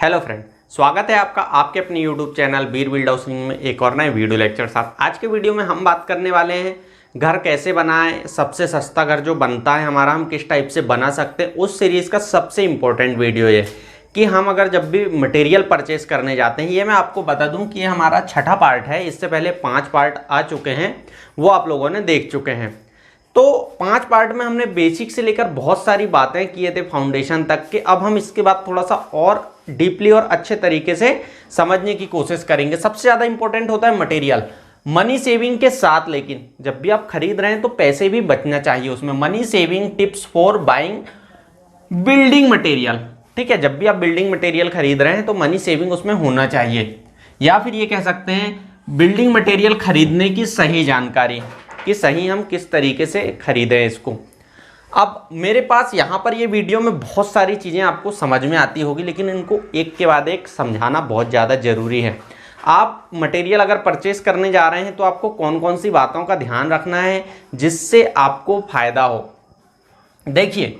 Hello friend, स्वागत है आपका आपके अपने यूट्यूब चैनल बीर बिल्ड हाउसिंग में एक और नए वीडियो लेक्चर साथ। आज के वीडियो में हम बात करने वाले हैं घर कैसे बनाएं, सबसे सस्ता घर जो बनता है हमारा हम किस टाइप से बना सकते हैं। उस सीरीज़ का सबसे इम्पोर्टेंट वीडियो ये कि हम अगर जब भी मटेरियल परचेस करने जाते हैं, ये मैं आपको बता दूं कि ये हमारा छठा पार्ट है। इससे पहले 5 पार्ट आ चुके हैं, वो आप लोगों ने देख चुके हैं। तो 5 पार्ट में हमने बेसिक से लेकर बहुत सारी बातें किए थे फाउंडेशन तक के। अब हम इसके बाद थोड़ा सा और डीपली और अच्छे तरीके से समझने की कोशिश करेंगे। सबसे ज़्यादा इंपॉर्टेंट होता है मटेरियल, मनी सेविंग के साथ। लेकिन जब भी आप खरीद रहे हैं तो पैसे भी बचना चाहिए उसमें। Money saving tips for buying building material, ठीक है। जब भी आप बिल्डिंग मटेरियल खरीद रहे हैं तो मनी सेविंग उसमें होना चाहिए, या फिर ये कह सकते हैं बिल्डिंग मटेरियल खरीदने की सही जानकारी कि सही हम किस तरीके से खरीदें इसको। अब मेरे पास यहाँ पर ये वीडियो में बहुत सारी चीज़ें आपको समझ में आती होगी, लेकिन इनको एक के बाद एक समझाना बहुत ज़्यादा ज़रूरी है। आप मटेरियल अगर परचेस करने जा रहे हैं तो आपको कौन कौन सी बातों का ध्यान रखना है जिससे आपको फ़ायदा हो। देखिए,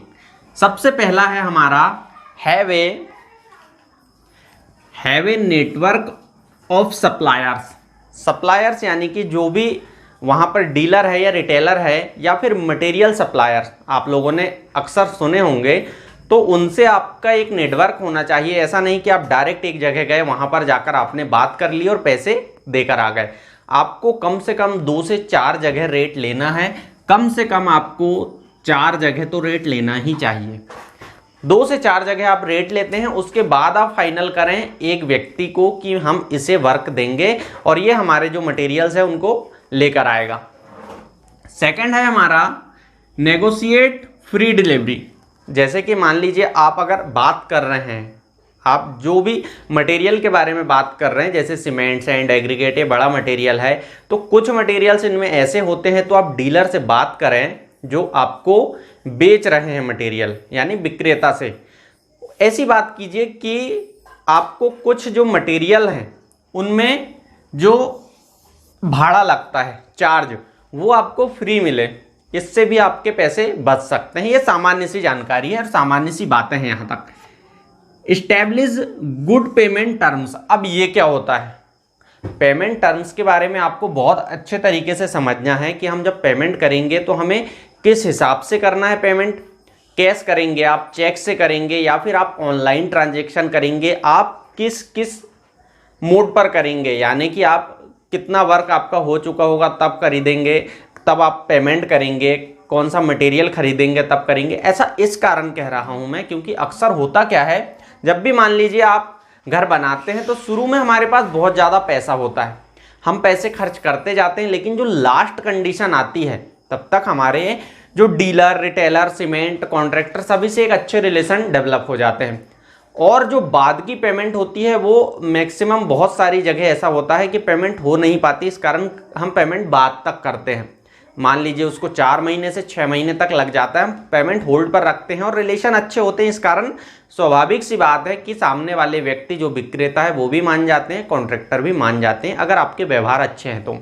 सबसे पहला है हमारा have a network of suppliers. Suppliers यानी कि जो भी वहाँ पर डीलर है या रिटेलर है या फिर मटेरियल सप्लायर्स आप लोगों ने अक्सर सुने होंगे, तो उनसे आपका एक नेटवर्क होना चाहिए। ऐसा नहीं कि आप डायरेक्ट एक जगह गए, वहाँ पर जाकर आपने बात कर ली और पैसे देकर आ गए। आपको कम से कम 2 से 4 जगह रेट लेना है। कम से कम आपको 4 जगह तो रेट लेना ही चाहिए। 2 से 4 जगह आप रेट लेते हैं, उसके बाद आप फाइनल करें एक व्यक्ति को कि हम इसे वर्क देंगे और ये हमारे जो मटेरियल्स है उनको लेकर आएगा। सेकंड है हमारा नेगोशिएट फ्री डिलीवरी। जैसे कि मान लीजिए आप अगर बात कर रहे हैं, आप जो भी मटेरियल के बारे में बात कर रहे हैं, जैसे सीमेंट सैंड एग्रीगेट ये बड़ा मटेरियल है, तो कुछ मटेरियल्स इनमें ऐसे होते हैं तो आप डीलर से बात करें जो आपको बेच रहे हैं मटेरियल, यानी विक्रेता से ऐसी बात कीजिए कि आपको कुछ जो मटेरियल हैं उनमें जो भाड़ा लगता है चार्ज, वो आपको फ्री मिले। इससे भी आपके पैसे बच सकते हैं। ये सामान्य सी जानकारी है और सामान्य सी बातें हैं यहाँ तक। Establish good payment terms. अब ये क्या होता है? पेमेंट टर्म्स के बारे में आपको बहुत अच्छे तरीके से समझना है कि हम जब पेमेंट करेंगे तो हमें किस हिसाब से करना है पेमेंट। कैश करेंगे आप, चेक से करेंगे, या फिर आप ऑनलाइन ट्रांजेक्शन करेंगे, आप किस किस मोड पर करेंगे, यानी कि आप कितना वर्क आपका हो चुका होगा तब खरीदेंगे, तब आप पेमेंट करेंगे, कौन सा मटेरियल खरीदेंगे तब करेंगे। ऐसा इस कारण कह रहा हूं मैं क्योंकि अक्सर होता क्या है, जब भी मान लीजिए आप घर बनाते हैं तो शुरू में हमारे पास बहुत ज़्यादा पैसा होता है, हम पैसे खर्च करते जाते हैं, लेकिन जो लास्ट कंडीशन आती है तब तक हमारे जो डीलर रिटेलर सीमेंट कॉन्ट्रैक्टर सभी से एक अच्छे रिलेशन डेवलप हो जाते हैं। और जो बाद की पेमेंट होती है वो मैक्सिमम बहुत सारी जगह ऐसा होता है कि पेमेंट हो नहीं पाती, इस कारण हम पेमेंट बाद तक करते हैं। मान लीजिए उसको 4 महीने से 6 महीने तक लग जाता है, हम पेमेंट होल्ड पर रखते हैं और रिलेशन अच्छे होते हैं। इस कारण स्वाभाविक सी बात है कि सामने वाले व्यक्ति जो विक्रेता है वो भी मान जाते हैं, कॉन्ट्रैक्टर भी मान जाते हैं, अगर आपके व्यवहार अच्छे हैं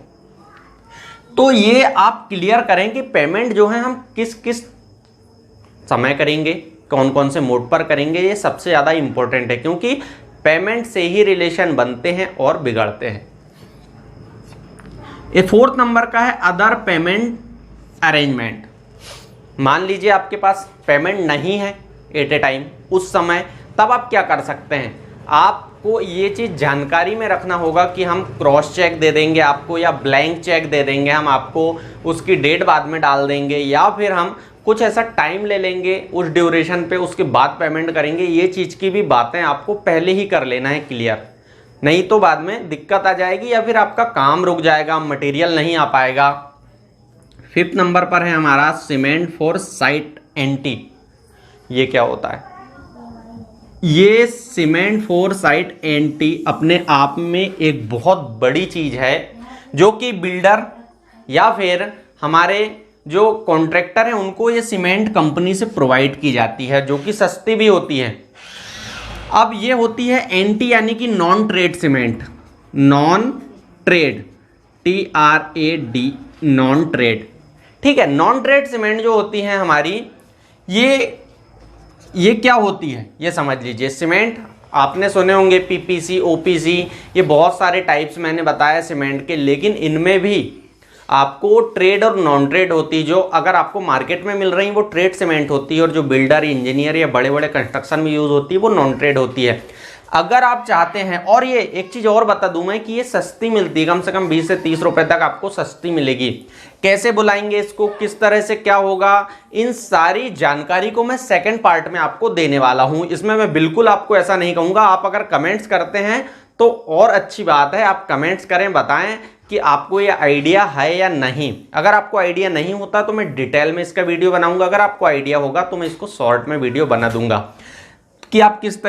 तो ये आप क्लियर करें कि पेमेंट जो है हम किस किस समय करेंगे, कौन कौन से मोड पर करेंगे। ये सबसे ज़्यादा इंपॉर्टेंट है क्योंकि पेमेंट से ही रिलेशन बनते हैं और बिगड़ते हैं। ये 4th नंबर का है अदर पेमेंट अरेंजमेंट। मान लीजिए आपके पास पेमेंट नहीं है एट ए टाइम उस समय, तब आप क्या कर सकते हैं? आपको ये चीज़ जानकारी में रखना होगा कि हम क्रॉस चेक दे देंगे आपको या ब्लैंक चेक दे देंगे, हम आपको उसकी डेट बाद में डाल देंगे, या फिर हम कुछ ऐसा टाइम ले लेंगे उस ड्यूरेशन पे, उसके बाद पेमेंट करेंगे। ये चीज़ की भी बातें आपको पहले ही कर लेना है क्लियर, नहीं तो बाद में दिक्कत आ जाएगी या फिर आपका काम रुक जाएगा, मटेरियल नहीं आ पाएगा। 5th नंबर पर है हमारा सीमेंट फॉर साइट एंटी। ये क्या होता है? ये सीमेंट फॉर साइट एंटी अपने आप में एक बहुत बड़ी चीज़ है जो कि बिल्डर या फिर हमारे जो कॉन्ट्रैक्टर हैं उनको ये सीमेंट कंपनी से प्रोवाइड की जाती है, जो कि सस्ती भी होती है। अब ये होती है एंटी यानी कि non trade cement, non trade TRAD non trade, ठीक है। नॉन ट्रेड सीमेंट जो होती हैं हमारी, ये क्या होती है ये समझ लीजिए। सीमेंट आपने सुने होंगे पीपीसी, ओपीसी, ये बहुत सारे टाइप्स मैंने बताया सीमेंट के, लेकिन इनमें भी आपको ट्रेड और नॉन ट्रेड होती, जो अगर आपको मार्केट में मिल रही वो ट्रेड सीमेंट होती है, और जो बिल्डर, इंजीनियर या बड़े बड़े कंस्ट्रक्शन में यूज होती है वो नॉन ट्रेड होती है। अगर आप चाहते हैं, और ये एक चीज और बता दूं मैं कि ये सस्ती मिलती है, कम से कम 20 से 30 रुपए तक आपको सस्ती मिलेगी। कैसे बुलाएंगे इसको, किस तरह से क्या होगा, इन सारी जानकारी को मैं सेकंड पार्ट में आपको देने वाला हूं। इसमें मैं बिल्कुल आपको ऐसा नहीं कहूंगा। आप अगर कमेंट्स करते हैं तो और अच्छी बात है, आप कमेंट्स करें, बताएं कि आपको ये आइडिया है या नहीं। अगर आपको आइडिया नहीं होता तो मैं डिटेल में इसका वीडियो बनाऊंगा, अगर आपको आइडिया होगा तो मैं इसको शॉर्ट में वीडियो बना दूंगा कि आप किस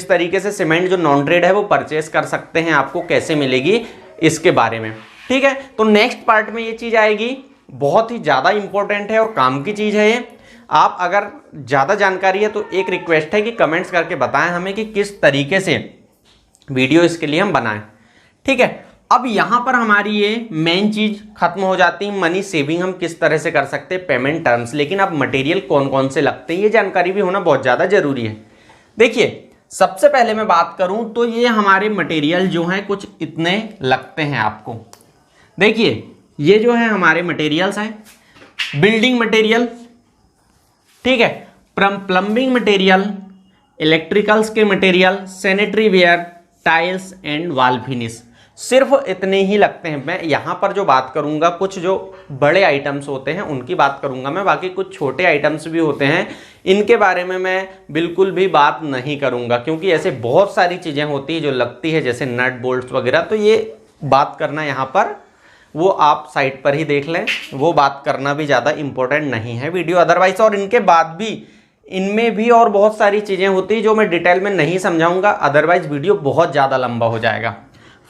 तरीके से सीमेंट जो नॉन ट्रेड है वो परचेस कर सकते हैं, आपको कैसे मिलेगी इसके बारे में। ठीक है, तो नेक्स्ट पार्ट में ये चीज़ आएगी, बहुत ही ज़्यादा इंपॉर्टेंट है और काम की चीज़ है ये। आप अगर ज़्यादा जानकारी है तो एक रिक्वेस्ट है कि कमेंट्स करके बताएं हमें कि किस तरीके से वीडियो इसके लिए हम बनाएं। ठीक है, अब यहाँ पर हमारी ये मेन चीज़ खत्म हो जाती है, मनी सेविंग हम किस तरह से कर सकते हैं, पेमेंट टर्म्स। लेकिन अब मटेरियल कौन कौन से लगते हैं ये जानकारी भी होना बहुत ज़्यादा जरूरी है। देखिए, सबसे पहले मैं बात करूं तो ये हमारे मटेरियल जो हैं कुछ इतने लगते हैं आपको। देखिए, ये जो है हमारे मटेरियल्स हैं, बिल्डिंग मटेरियल, ठीक है, प्लम्बिंग मटेरियल, इलेक्ट्रिकल्स के material, sanitary ware, tiles and wall finish, सिर्फ इतने ही लगते हैं। मैं यहाँ पर जो बात करूँगा कुछ जो बड़े आइटम्स होते हैं उनकी बात करूँगा मैं, बाकी कुछ छोटे आइटम्स भी होते हैं इनके बारे में मैं बिल्कुल भी बात नहीं करूँगा, क्योंकि ऐसे बहुत सारी चीज़ें होती हैं जो लगती है, जैसे नट बोल्ट्स वगैरह। तो ये बात करना यहाँ पर वो आप साइट पर ही देख लें, वो बात करना भी ज़्यादा इम्पोर्टेंट नहीं है वीडियो अदरवाइज। और इनके बाद भी इनमें भी और बहुत सारी चीज़ें होती हैं जो मैं डिटेल में नहीं समझाऊंगा, अदरवाइज वीडियो बहुत ज़्यादा लंबा हो जाएगा।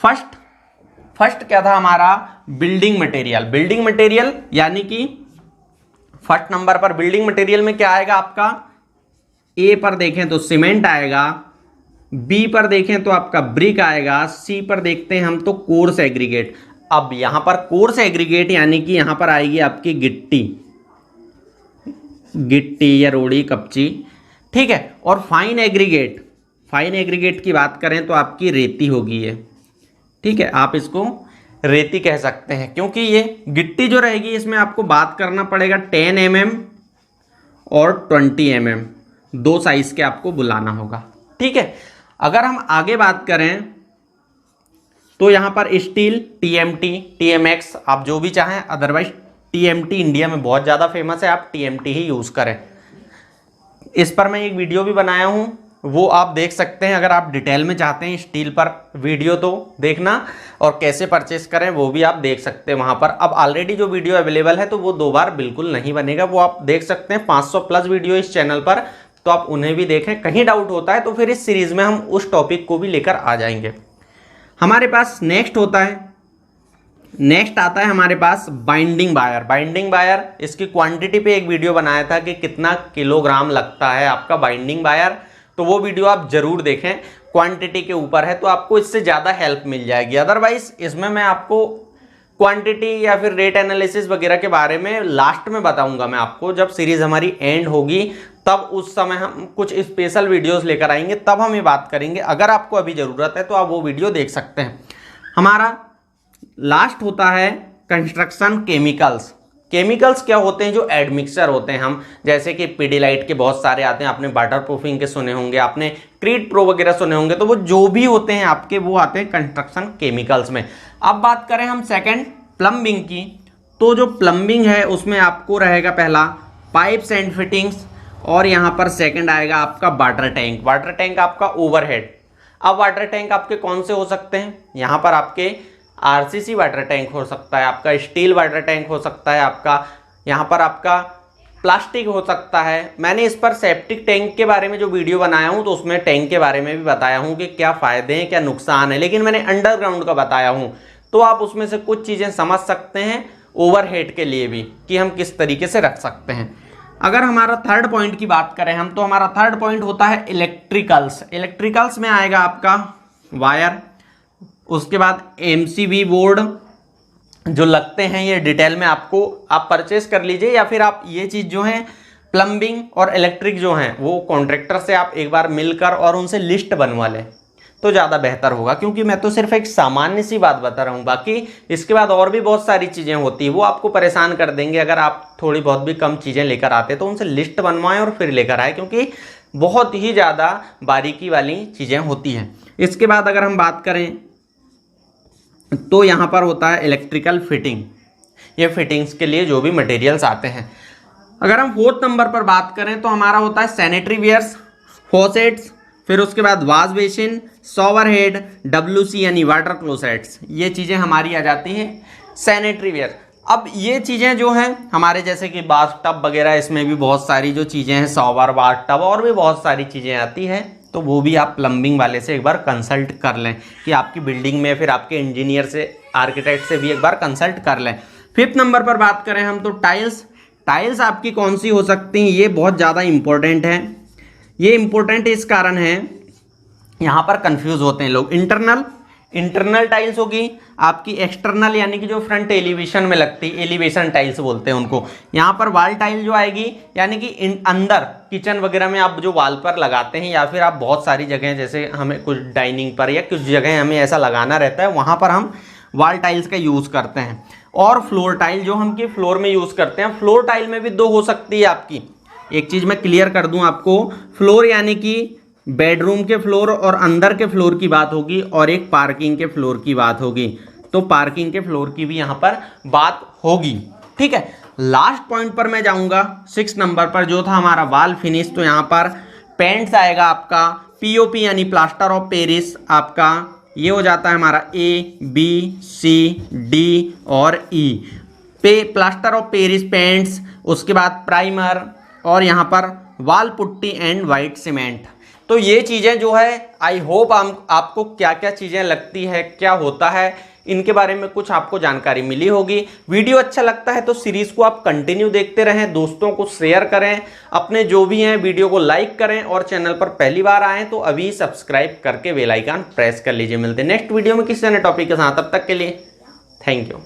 फर्स्ट क्या था हमारा, बिल्डिंग मटेरियल। बिल्डिंग मटेरियल यानी कि फर्स्ट नंबर पर बिल्डिंग मटेरियल में क्या आएगा आपका, ए पर देखें तो सीमेंट आएगा, बी पर देखें तो आपका ब्रिक आएगा, सी पर देखते हैं हम तो कोर्स एग्रीगेट। अब यहां पर कोर्स एग्रीगेट यानी कि यहां पर आएगी आपकी गिट्टी या रोड़ी कपची, ठीक है। और फाइन एग्रीगेट की बात करें तो आपकी रेती होगी ये, ठीक है, आप इसको रेती कह सकते हैं, क्योंकि ये गिट्टी जो रहेगी इसमें आपको बात करना पड़ेगा 10 mm और 20 mm, दो साइज के आपको बुलाना होगा, ठीक है। अगर हम आगे बात करें तो यहां पर स्टील, TMT, TMX, आप जो भी चाहें, अदरवाइज TMT इंडिया में बहुत ज़्यादा फेमस है, आप TMT ही यूज़ करें। इस पर मैं एक वीडियो भी बनाया हूं, वो आप देख सकते हैं अगर आप डिटेल में चाहते हैं स्टील पर वीडियो तो देखना, और कैसे परचेस करें वो भी आप देख सकते हैं वहाँ पर। अब ऑलरेडी जो वीडियो अवेलेबल है तो वो दो बार बिल्कुल नहीं बनेगा, वो आप देख सकते हैं 500 प्लस वीडियो इस चैनल पर, तो आप उन्हें भी देखें। कहीं डाउट होता है तो फिर इस सीरीज़ में हम उस टॉपिक को भी लेकर आ जाएंगे। हमारे पास नेक्स्ट आता है हमारे पास बाइंडिंग वायर। इसकी क्वांटिटी पे एक वीडियो बनाया था कि कितना किलोग्राम लगता है आपका बाइंडिंग वायर, तो वो वीडियो आप जरूर देखें, क्वांटिटी के ऊपर है तो आपको इससे ज़्यादा हेल्प मिल जाएगी। अदरवाइज इसमें मैं आपको क्वांटिटी या फिर रेट एनालिसिस वगैरह के बारे में लास्ट में बताऊंगा मैं आपको, जब सीरीज हमारी एंड होगी तब उस समय हम कुछ स्पेशल वीडियोस लेकर आएंगे, तब हम ये बात करेंगे। अगर आपको अभी ज़रूरत है तो आप वो वीडियो देख सकते हैं। हमारा लास्ट होता है कंस्ट्रक्शन केमिकल्स। केमिकल्स क्या होते हैं, जो एडमिक्सचर होते हैं हम, जैसे कि पीडीलाइट के बहुत सारे आते हैं, आपने वाटर प्रूफिंग के सुने होंगे, आपने क्रीड प्रो वगैरह सुने होंगे, तो वो जो भी होते हैं आपके वो आते हैं कंस्ट्रक्शन केमिकल्स में। अब बात करें हम सेकंड प्लम्बिंग की, तो जो प्लम्बिंग है उसमें आपको रहेगा पहला पाइप्स एंड फिटिंग्स, और यहाँ पर सेकंड आएगा आपका वाटर टैंक आपका ओवरहेड। अब वाटर टैंक आपके कौन से हो सकते हैं, यहाँ पर आपके आरसीसी वाटर टैंक हो सकता है, आपका स्टील वाटर टैंक हो सकता है, आपका यहाँ पर आपका प्लास्टिक हो सकता है। मैंने इस पर सेप्टिक टैंक के बारे में जो वीडियो बनाया हूँ तो उसमें टैंक के बारे में भी बताया हूँ कि क्या फ़ायदे हैं क्या नुकसान है, लेकिन मैंने अंडरग्राउंड का बताया हूँ, तो आप उसमें से कुछ चीज़ें समझ सकते हैं ओवरहेड के लिए भी कि हम किस तरीके से रख सकते हैं। अगर हमारा थर्ड पॉइंट की बात करें हम, तो हमारा थर्ड पॉइंट होता है इलेक्ट्रिकल्स में आएगा आपका वायर, उसके बाद MCB बोर्ड जो लगते हैं, ये डिटेल में आपको आप परचेस कर लीजिए, या फिर आप ये चीज़ जो है प्लम्बिंग और इलेक्ट्रिक जो हैं वो कॉन्ट्रैक्टर से आप एक बार मिलकर और उनसे लिस्ट बनवा लें तो ज़्यादा बेहतर होगा, क्योंकि मैं तो सिर्फ एक सामान्य सी बात बता रहा हूँ। बाकी इसके बाद और भी बहुत सारी चीज़ें होती है, वो आपको परेशान कर देंगे अगर आप थोड़ी बहुत भी कम चीज़ें लेकर आते तो उनसे लिस्ट बनवाएं और फिर लेकर आए, क्योंकि बहुत ही ज़्यादा बारीकी वाली चीज़ें होती हैं। इसके बाद अगर हम बात करें तो यहाँ पर होता है इलेक्ट्रिकल फिटिंग, ये फिटिंग्स के लिए जो भी मटेरियल्स आते हैं। अगर हम 4th नंबर पर बात करें तो हमारा होता है सैनिटरी वेयर्स, फॉसेट्स, फिर उसके बाद wash basin, shower head, WC यानी वाटर क्लोसेट्स, ये चीज़ें हमारी आ जाती हैं सैनिटरी वेयर। अब ये चीज़ें जो हैं हमारे जैसे कि बाथ टब वगैरह, इसमें भी बहुत सारी जो चीज़ें हैं, शॉवर, बाथ टब और भी बहुत सारी चीज़ें आती हैं, तो वो भी आप प्लम्बिंग वाले से एक बार कंसल्ट कर लें कि आपकी बिल्डिंग में, फिर आपके इंजीनियर से, आर्किटेक्ट से भी एक बार कंसल्ट कर लें। 5th नंबर पर बात करें हम तो टाइल्स आपकी कौन सी हो सकती हैं, ये बहुत ज़्यादा इंपॉर्टेंट है। ये इंपॉर्टेंट इस कारण है, यहाँ पर कंफ्यूज होते हैं लोग। इंटरनल टाइल्स होगी आपकी, एक्सटर्नल यानी कि जो फ्रंट एलिवेशन में लगती है, एलिवेशन टाइल्स बोलते हैं उनको। यहाँ पर वॉल टाइल जो आएगी यानी कि अंदर किचन वगैरह में आप जो वॉल पर लगाते हैं, या फिर आप बहुत सारी जगह जैसे हमें कुछ डाइनिंग पर या कुछ जगह हमें ऐसा लगाना रहता है, वहाँ पर हम वॉल टाइल्स का यूज़ करते हैं। और फ्लोर टाइल जो हम फ्लोर में यूज़ करते हैं, फ्लोर टाइल में भी 2 हो सकती है आपकी। एक चीज़ मैं क्लियर कर दूं आपको, फ्लोर यानी कि बेडरूम के फ्लोर और अंदर के फ्लोर की बात होगी, और एक पार्किंग के फ्लोर की बात होगी, तो पार्किंग के फ्लोर की भी यहाँ पर बात होगी। ठीक है, लास्ट पॉइंट पर मैं जाऊँगा 6 नंबर पर, जो था हमारा वॉल फिनिश। तो यहाँ पर पेंट्स आएगा आपका POP यानी प्लास्टर ऑफ पेरिस, आपका ये हो जाता है हमारा A, B, C, D और E plaster of Paris paints, उसके बाद प्राइमर, और यहाँ पर wall putty and white cement. तो ये चीज़ें जो है, आई होप आपको क्या क्या चीज़ें लगती है, क्या होता है, इनके बारे में कुछ आपको जानकारी मिली होगी। वीडियो अच्छा लगता है तो सीरीज़ को आप कंटिन्यू देखते रहें, दोस्तों को शेयर करें, अपने जो भी हैं वीडियो को लाइक करें, और चैनल पर पहली बार आएँ तो अभी सब्सक्राइब करके बेल आइकन प्रेस कर लीजिए। मिलते हैं नेक्स्ट वीडियो में किसी नए टॉपिक के साथ, तब तक के लिए थैंक यू।